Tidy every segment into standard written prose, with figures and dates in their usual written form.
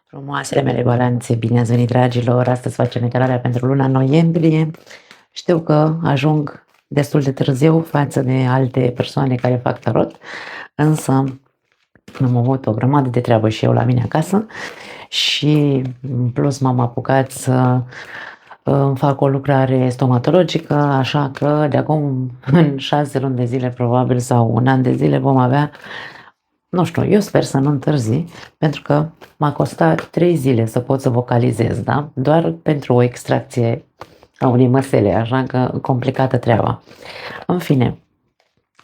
Frumoasele mele balanțe, bine ați venit, dragilor! Astăzi facem etalarea pentru luna noiembrie. Știu că ajung destul de târziu față de alte persoane care fac tarot, însă am avut o grămadă de treabă și eu la mine acasă și în plus m-am apucat să fac o lucrare stomatologică, așa că de acum în 6 luni de zile probabil sau un an de zile vom avea, nu știu, eu sper să nu întârzi, pentru că m-a costat 3 zile să pot să vocalizez, da? Doar pentru o extracție a unei măsele, așa că complicată treaba. În fine,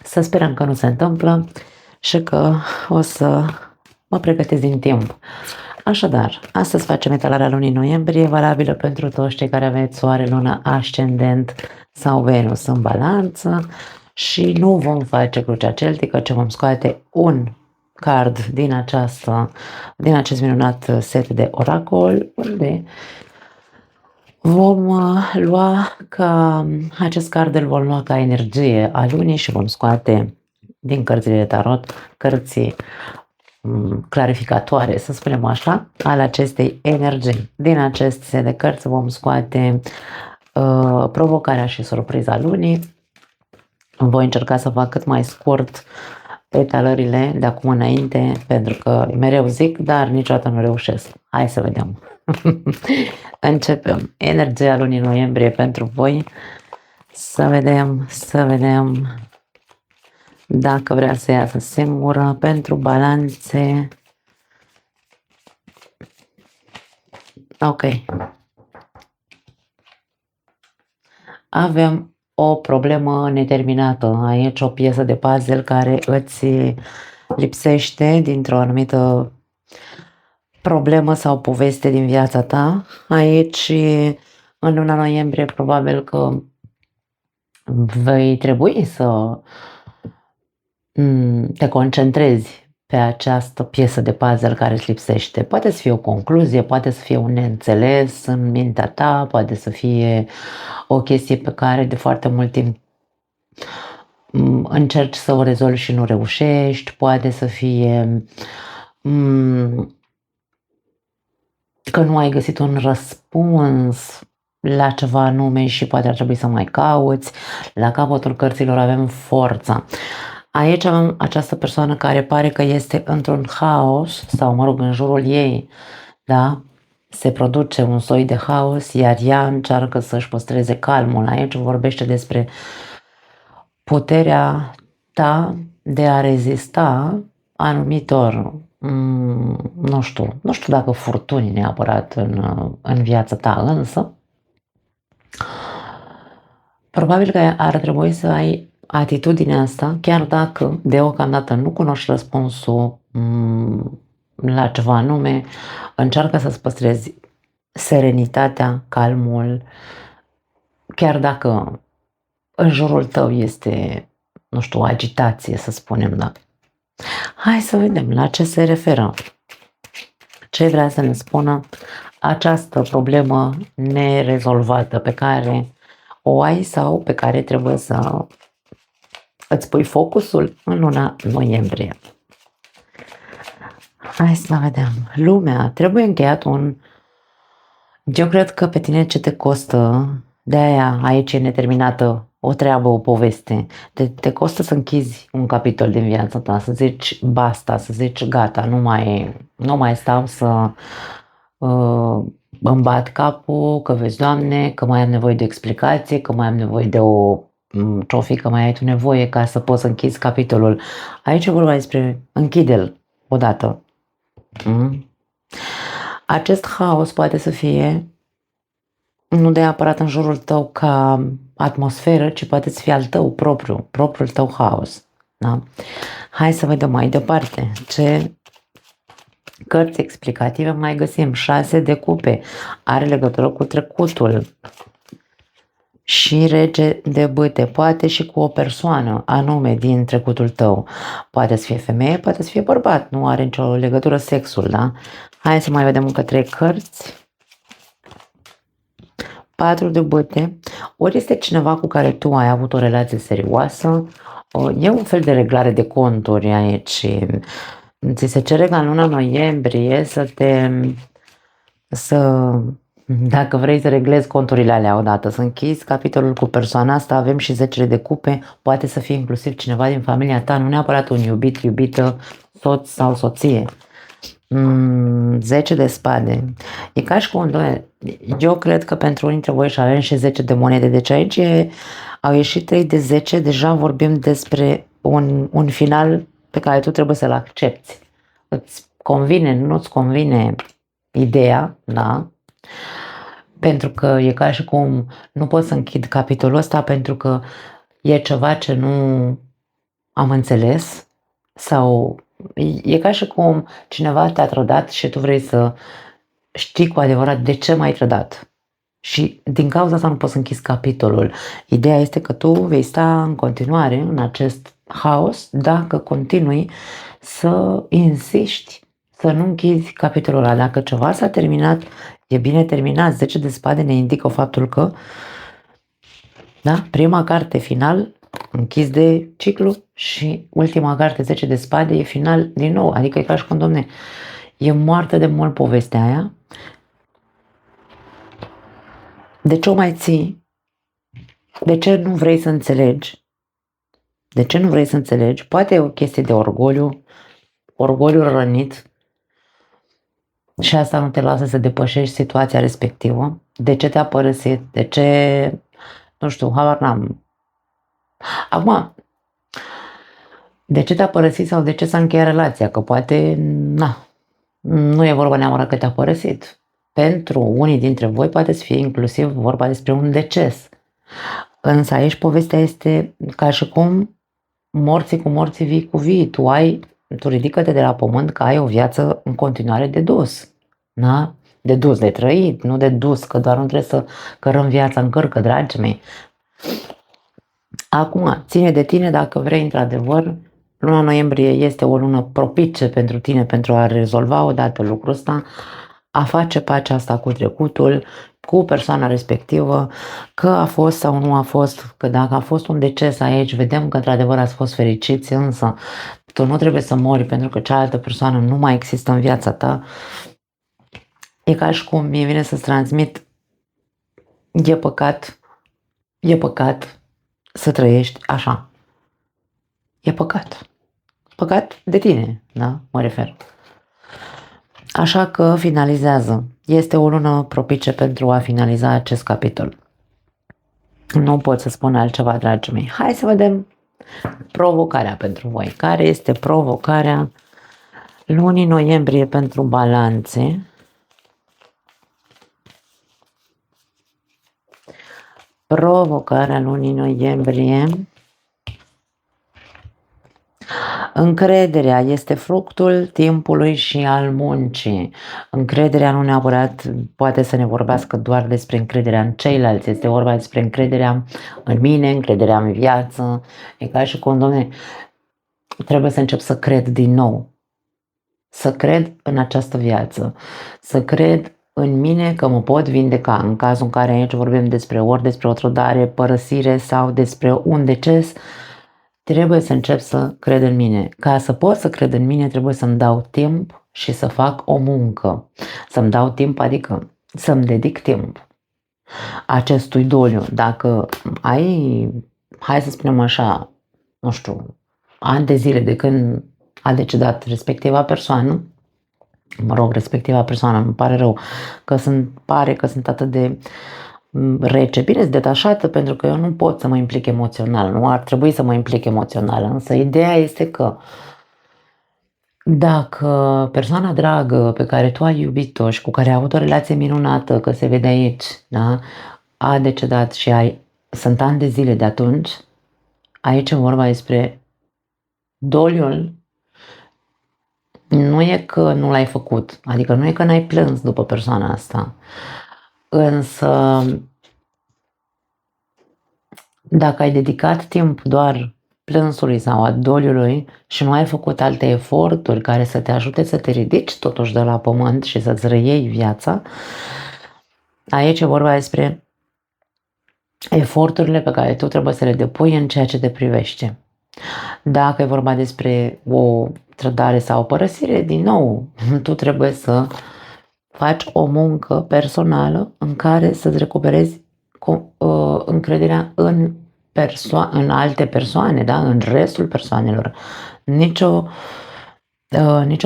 să sperăm că nu se întâmplă și că o să mă pregătesc din timp. Așadar, astăzi facem etalarea lunii noiembrie, valabilă pentru toți cei care aveți soare, lună, ascendent sau Venus în balanță și nu vom face crucea celtică, ci vom scoate un card din acest minunat set de oracol, unde vom lua acest card îl vom lua ca energie a lunii și vom scoate din cărțile de tarot cărții clarificatoare, să spunem așa, ale acestei energii. Din acest set de cărți vom scoate provocarea și surpriza lunii. Voi încerca să fac cât mai scurt etalările de acum înainte, pentru că mereu zic, dar niciodată nu reușesc. Hai să vedem. Începem. Energia lunii noiembrie pentru voi. Să vedem dacă vrea să iasă singură pentru balanțe. Ok. Avem o problemă neterminată. Aici o piesă de puzzle care îți lipsește dintr-o anumită problemă sau poveste din viața ta. Aici, în luna noiembrie, probabil că vei trebui să te concentrezi pe această piesă de puzzle care îți lipsește. Poate să fie o concluzie, poate să fie un neînțeles în mintea ta, poate să fie o chestie pe care de foarte mult timp încerci să o rezolvi și nu reușești, poate să fie că nu ai găsit un răspuns la ceva anume și poate ar trebui să mai cauți. La capătul cărților avem forța. Aici avem această persoană care pare că este într-un haos sau, mă rog, în jurul ei, da? Se produce un soi de haos, iar ea încearcă să-și păstreze calmul. Aici vorbește despre puterea ta de a rezista anumitor, nu știu dacă furtuni neapărat în viața ta, însă probabil că ar trebui să ai atitudinea asta, chiar dacă deocamdată nu cunoști răspunsul la ceva anume, încearcă să-ți păstrezi serenitatea, calmul, chiar dacă în jurul tău este, nu știu, o agitație, să spunem, da. Hai să vedem la ce se referă. Ce vrea să ne spună această problemă nerezolvată pe care o ai sau pe care trebuie să îți pui focusul în luna noiembrie. Hai să vedem. Lumea, trebuie încheiat eu cred că pe tine ce te costă, de aia aici e neterminată o treabă, o poveste. Te costă să închizi un capitol din viața ta, să zici basta, să zici gata, nu mai stau să îmi bat capul, că vezi, Doamne, că mai am nevoie de explicație, că mai am nevoie de ce-o fi, că mai ai tu nevoie ca să poți să închizi capitolul. Aici e vorba despre închide-l odată. Acest haos poate să fie nu neapărat în jurul tău ca atmosferă, ci poate să fie al tău propriul tău haos. Da? Hai să vedem mai departe ce cărți explicative mai găsim. 6 de cupe, are legătură cu trecutul. Și rege de bâte, poate și cu o persoană anume din trecutul tău. Poate să fie femeie, poate să fie bărbat, nu are nicio legătură sexul, da? Hai să mai vedem încă 3 cărți. 4 de bâte, ori este cineva cu care tu ai avut o relație serioasă, e un fel de reglare de conturi aici. Ți se cere ca în luna noiembrie să te dacă vrei să reglezi conturile alea odată, să închizi capitolul cu persoana asta, avem și 10 de cupe, poate să fie inclusiv cineva din familia ta, nu neapărat un iubit, iubită, soț sau soție. 10 de spade. E ca și cum, eu cred că pentru unii dintre voi și avem și 10 de monede, deci aici au ieșit 3 de 10, deja vorbim despre un final pe care tu trebuie să-l accepti. Îți convine, nu-ți convine ideea, da? Pentru că e ca și cum nu pot să închid capitolul ăsta pentru că e ceva ce nu am înțeles sau e ca și cum cineva te-a trădat și tu vrei să știi cu adevărat de ce m-ai trădat. Și din cauza asta nu poți să închizi capitolul. Ideea este că tu vei sta în continuare în acest haos dacă continui să insisti să nu închizi capitolul ăla. Dacă ceva s-a terminat, e bine terminat. 10 de spade ne indică faptul că, da, prima carte final, închis de ciclu, și ultima carte 10 de spade e final din nou. Adică e ca și cum, domne, e moartă de mult povestea aia. De ce o mai ții? De ce nu vrei să înțelegi? De ce nu vrei să înțelegi? Poate e o chestie de orgoliu rănit și asta nu te lasă să depășești situația respectivă. De ce te-a părăsit? De ce, nu știu, habar n-am. Acum, de ce te-a părăsit sau de ce s-a încheiat relația? Că poate, nu e vorba neapărat că te-a părăsit. Pentru unii dintre voi poate să fie inclusiv vorba despre un deces. Însă aici povestea este ca și cum morții cu morții, vii cu vii. Tu ridică-te de la pământ că ai o viață în continuare de dus. Da? De dus, de trăit, nu de dus, că doar nu trebuie să cărăm viața în cărcă, dragii mei. Acum, ține de tine dacă vrei, într-adevăr, luna noiembrie este o lună propice pentru tine pentru a rezolva odată lucrul ăsta, a face pacea asta cu trecutul, cu persoana respectivă, că a fost sau nu a fost, că dacă a fost un deces aici, vedem că într-adevăr ați fost fericiți, însă tu nu trebuie să mori pentru că cealaltă persoană nu mai există în viața ta. E ca și cum mie vine să-ți transmit, e păcat să trăiești așa. E păcat. Păcat de tine, da? Mă refer. Așa că finalizează. Este o lună propice pentru a finaliza acest capitol. Nu pot să spun altceva, dragii mei. Hai să vedem provocarea pentru voi. Care este provocarea lunii noiembrie pentru balanțe? Provocarea lunii noiembrie. Încrederea este fructul timpului și al muncii. Încrederea nu neapărat poate să ne vorbească doar despre încrederea în ceilalți, este vorba despre încrederea în mine, încrederea în viață. E ca și cum, domne, trebuie să încep să cred din nou. Să cred în această viață. Să cred în mine că mă pot vindeca. În cazul în care aici vorbim despre o trădare, părăsire sau despre un deces, trebuie să încep să cred în mine. Ca să pot să cred în mine, trebuie să-mi dau timp și să fac o muncă. Să-mi dau timp, adică să-mi dedic timp acestui doliu. Dacă ai, hai să spunem așa, nu știu, ani de zile de când a decedat respectiva persoană, respectiva persoană, îmi pare rău că pare că sunt atât de rece. Bine, sunt detașată pentru că eu nu pot să mă implic emoțional, nu ar trebui să mă implic emoțional, însă ideea este că dacă persoana dragă pe care tu ai iubit-o și cu care ai avut o relație minunată, că se vede aici, da, a decedat și sunt ani de zile de atunci, aici e vorba despre doliul. Nu e că nu l-ai făcut, adică nu e că n-ai plâns după persoana asta, însă dacă ai dedicat timp doar plânsului sau a doliului și nu ai făcut alte eforturi care să te ajute să te ridici totuși de la pământ și să-ți reiei viața, aici e vorba despre eforturile pe care tu trebuie să le depui în ceea ce te privește. Dacă e vorba despre o trădare sau o părăsire, din nou, tu trebuie să faci o muncă personală în care să-ți recuperezi încrederea în alte persoane, da? În restul persoanelor. Nicio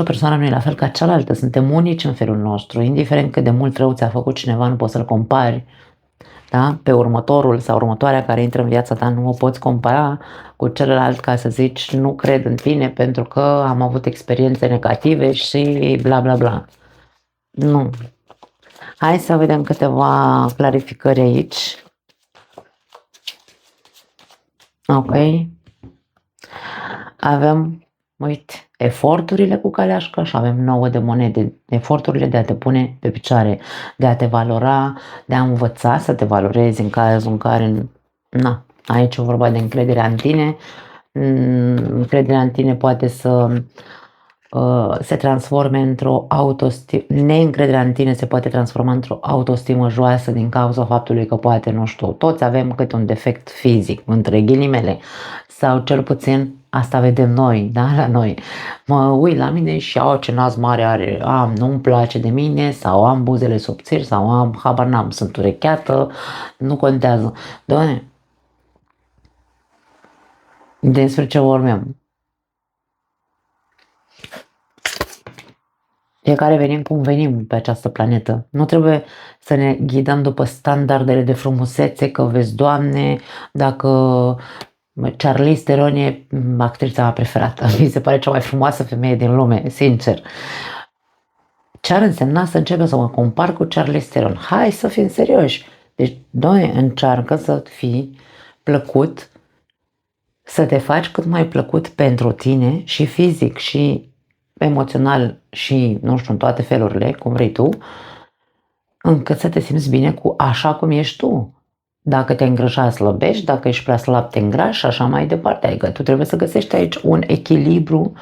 persoană nu e la fel ca cealaltă, suntem unici în felul nostru, indiferent cât de mult rău ți-a făcut cineva, nu poți să-l compari, da? Pe următorul sau următoarea care intră în viața ta nu o poți compara cu celălalt ca să zici nu cred în tine pentru că am avut experiențe negative și bla bla bla. Nu. Hai să vedem câteva clarificări aici. Ok. Avem, uite, eforturile cu caleașcă și avem 9 de monede. Eforturile de a te pune pe picioare, de a te valora, de a învăța să te valorezi în cazul în care, na, aici e vorba de încrederea în tine. Încrederea în tine poate să se transforme într-o autostimă, neîncrederea în tine se poate transforma într-o autostimă joasă din cauza faptului că poate, nu știu, toți avem câte un defect fizic, între ghilimele, sau cel puțin asta vedem noi, da, la noi. Mă uit la mine și ce nas mare are, nu-mi place de mine, sau am buzele subțiri, sau habar n-am, sunt urecheată, nu contează. Doamne, despre ce vorbim? Fiecare venim cum venim pe această planetă. Nu trebuie să ne ghidăm după standardele de frumusețe, că vezi, Doamne, dacă Charlize Theron e actrița mea preferată, mi se pare cea mai frumoasă femeie din lume, sincer. Ce ar însemna să începem să mă compar cu Charlize Theron? Hai să fim serioși. Deci, Doamne, încearcă să fii plăcut, să te faci cât mai plăcut pentru tine și fizic și emoțional și, nu știu, în toate felurile, cum vrei tu, încât să te simți bine cu așa cum ești tu. Dacă te îngrășa, slăbești, dacă ești prea slab, te îngrași și așa mai departe. Adică tu trebuie să găsești aici un echilibru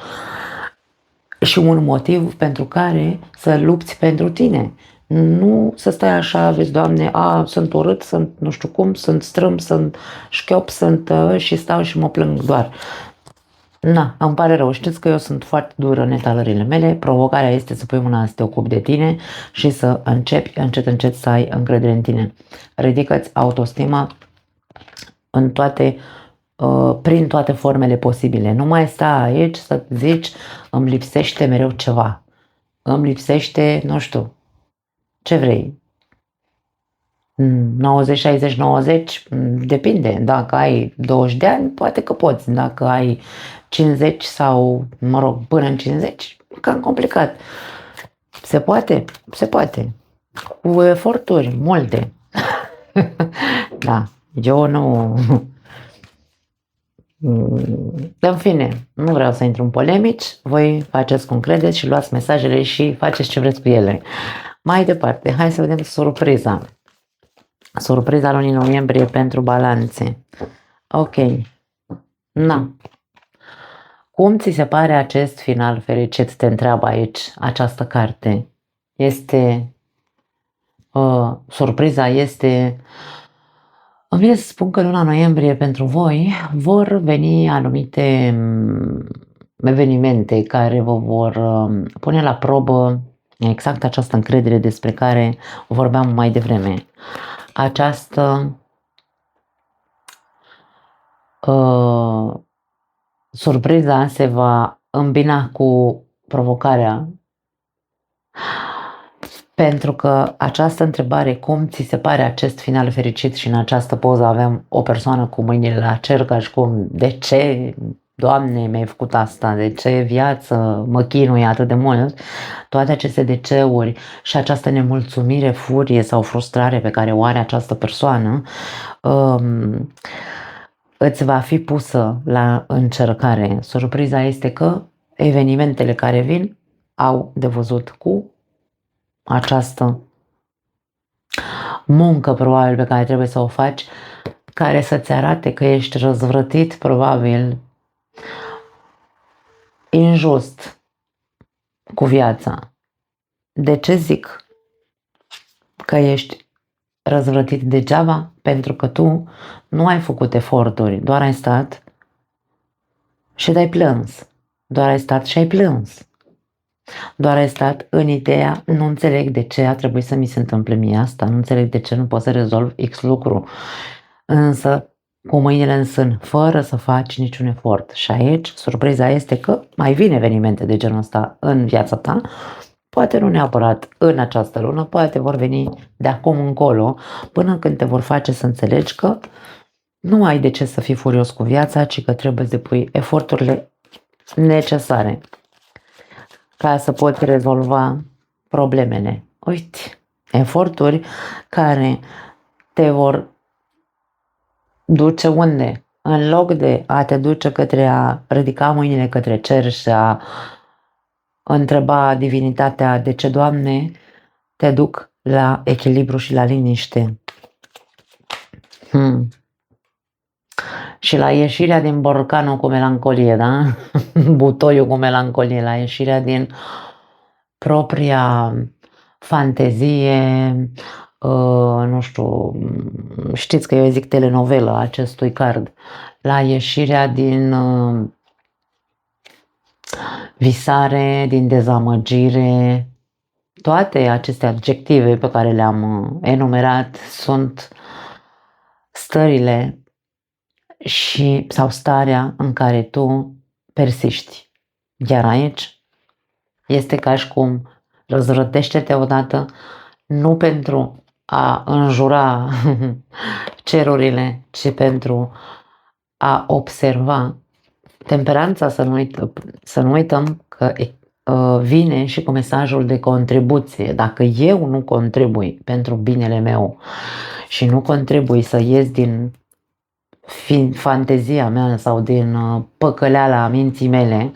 și un motiv pentru care să lupți pentru tine. Nu să stai așa, vezi, Doamne, sunt urât, sunt nu știu cum, sunt strâmb, sunt șchiop, sunt și stau și mă plâng doar. Na, îmi pare rău, știți că eu sunt foarte dură în etalările mele, provocarea este să pui mâna să te ocupi de tine și să începi încet încet să ai încredere în tine. Ridică-ți autostima în toate, prin toate formele posibile. Nu mai sta aici să zici îmi lipsește mereu ceva, îmi lipsește, nu știu, ce vrei. 90, 60, 90, depinde. Dacă ai 20 de ani, poate că poți. Dacă ai 50 sau, mă rog, până în 50, cam complicat. Se poate? Se poate. Cu eforturi multe. Da, eu nu... În fine, nu vreau să intru în polemici, voi faceți cum credeți și luați mesajele și faceți ce vreți cu ele. Mai departe, hai să vedem surpriza. Surpriza lunii noiembrie pentru balanțe. Ok. Na. Cum ți se pare acest final fericit? Te întreabă aici această carte. Surpriza este... Îmi vine să spun că luna noiembrie pentru voi vor veni anumite evenimente care vă vor pune la probă exact această încredere despre care vorbeam mai devreme. Această surpriza se va îmbina cu provocarea, pentru că această întrebare, cum ți se pare acest final fericit, și în această poză avem o persoană cu mâinile la cer ca și cum, de ce, Doamne, mi-ai făcut asta, de ce viață mă chinui atât de mult, toate aceste de-ceuri și această nemulțumire, furie sau frustrare pe care o are această persoană, îți va fi pusă la încercare. Surpriza este că evenimentele care vin au de văzut cu această muncă probabil pe care trebuie să o faci, care să-ți arate că ești răzvrătit, probabil injust cu viața. De ce zic că ești răzvrătit degeaba? Pentru că tu nu ai făcut eforturi, doar ai stat și te-ai plâns. Doar ai stat și ai plâns. Doar ai stat în ideea, nu înțeleg de ce a trebuit să mi se întâmple mie asta, nu înțeleg de ce nu pot să rezolv X lucru, însă cu mâinile în sân, fără să faci niciun efort. Și aici, surpriza este că mai vin evenimente de genul ăsta în viața ta, poate nu neapărat în această lună, poate vor veni de acum încolo, până când te vor face să înțelegi că nu ai de ce să fii furios cu viața, ci că trebuie să depui eforturile necesare ca să poți rezolva problemele. Uite, eforturi care te vor duce unde? În loc de a te duce către a ridica mâinile către cer și a întreba divinitatea de ce, Doamne, te duc la echilibru și la liniște. Și la ieșirea din borcanul cu melancolie, da? Butoiul cu melancolie, la ieșirea din propria fantezie, nu știu, știți că eu zic telenovelă acestui card, la ieșirea din visare, din dezamăgire. Toate aceste adjective pe care le-am enumerat sunt stările sau starea în care tu persiști. Iar aici este ca și cum răzvrătește-te odată, nu pentru a înjura cerurile, ci pentru a observa temperanța. Să nu uităm că vine și cu mesajul de contribuție. Dacă eu nu contribui pentru binele meu și nu contribui să ies din fantezia mea sau din păcăleala minții mele,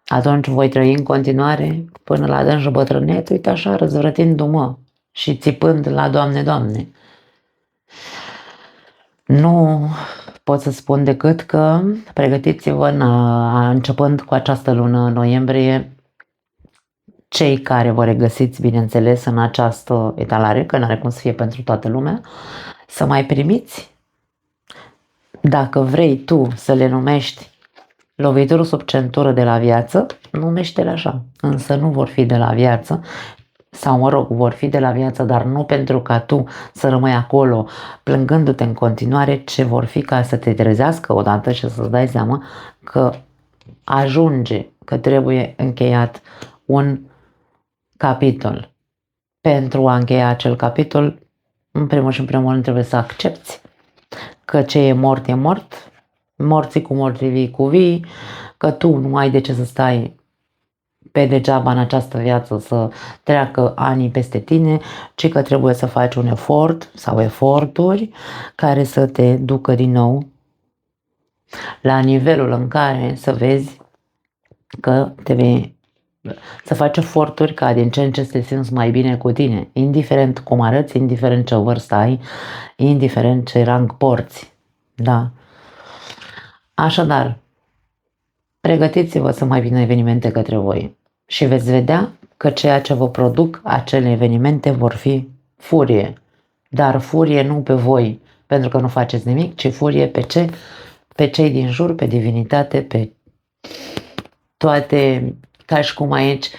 atunci voi trăi în continuare până la adânci bătrânețe, uite așa, răzvrătindu-mă și țipând la Doamne, Doamne. Nu pot să spun decât că pregătiți-vă începând cu această lună noiembrie, cei care vă regăsiți, bineînțeles, în această etalare, că n-are cum să fie pentru toată lumea, să mai primiți, dacă vrei tu să le numești lovituri sub centură de la viață, numește-le așa, însă nu vor fi de la viață, sau mă rog, vor fi de la viață, dar nu pentru ca tu să rămâi acolo plângându-te în continuare, ce vor fi ca să te trezească odată și să-ți dai seama că ajunge, că trebuie încheiat un capitol. Pentru a încheia acel capitol, în primul și în primul rând trebuie să accepti că ce e mort e mort, morții cu morții, vii cu vii, că tu nu ai de ce să stai pe degeaba în această viață să treacă anii peste tine, ci că trebuie să faci un efort sau eforturi care să te ducă din nou la nivelul în care să vezi că să faci eforturi ca din ce în ce să te simți mai bine cu tine, indiferent cum arăți, indiferent ce vârstă ai, indiferent ce rang porți. Da. Așadar, pregătiți-vă să mai vină evenimente către voi și veți vedea că ceea ce vă produc acele evenimente vor fi furie. Dar furie nu pe voi pentru că nu faceți nimic, ci furie pe cei din jur, pe divinitate, pe toate, ca și cum aici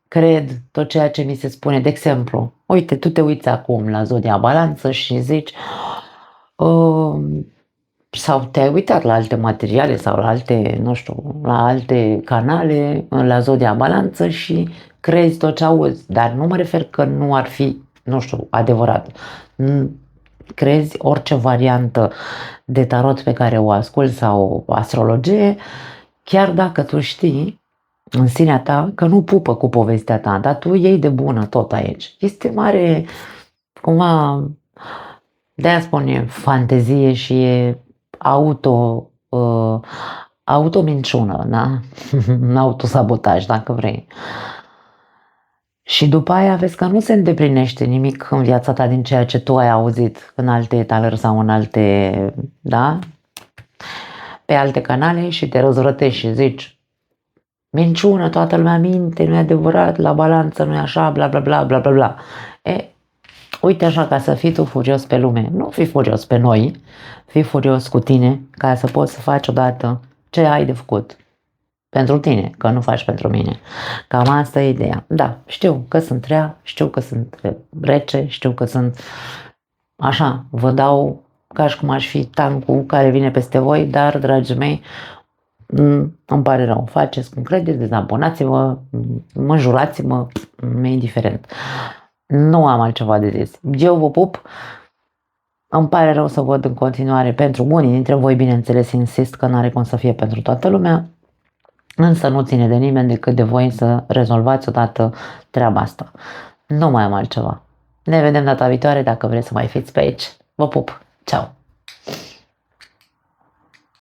cred tot ceea ce mi se spune. De exemplu, uite, tu te uiți acum la Zodia Balanță și zici sau te-ai uitat la alte materiale sau la alte, nu știu, la alte canale, la Zodia Balanță și crezi tot ce auzi, dar nu mă refer că nu ar fi, nu știu, adevărat. Crezi orice variantă de tarot pe care o asculți sau astrologie, chiar dacă tu știi în sinea ta că nu pupă cu povestea ta, dar tu iei de bună tot aici. Este mare, cumva, de-aia spune fantezie și e autominciună, da? Autosabotaj, dacă vrei. Și după aia vezi că nu se îndeplinește nimic în viața ta din ceea ce tu ai auzit în alte etalări sau în alte, da? Pe alte canale și te răzvrătești și zici minciună, toată lumea minte, nu e adevărat, la Balanță nu e așa, bla bla bla bla bla bla. Uite așa, ca să fii tu furios pe lume, nu fii furios pe noi, fii furios cu tine ca să poți să faci odată ce ai de făcut. pentru tine, că nu faci pentru mine. Cam asta e ideea. Da, știu că sunt rea, știu că sunt rece, știu că sunt așa, vă dau ca și cum aș fi tancul care vine peste voi, dar, dragii mei, îmi pare rău, faceți cum credeți, dezabonați-vă, mă jurați-mă, mi-e indiferent. Nu am altceva de zis. Eu vă pup, îmi pare rău să văd în continuare pentru unii dintre voi, bineînțeles, insist că n-are cum să fie pentru toată lumea, însă nu ține de nimeni decât de voi să rezolvați odată treaba asta. Nu mai am altceva. Ne vedem data viitoare dacă vreți să mai fiți pe aici. Vă pup! Ceau!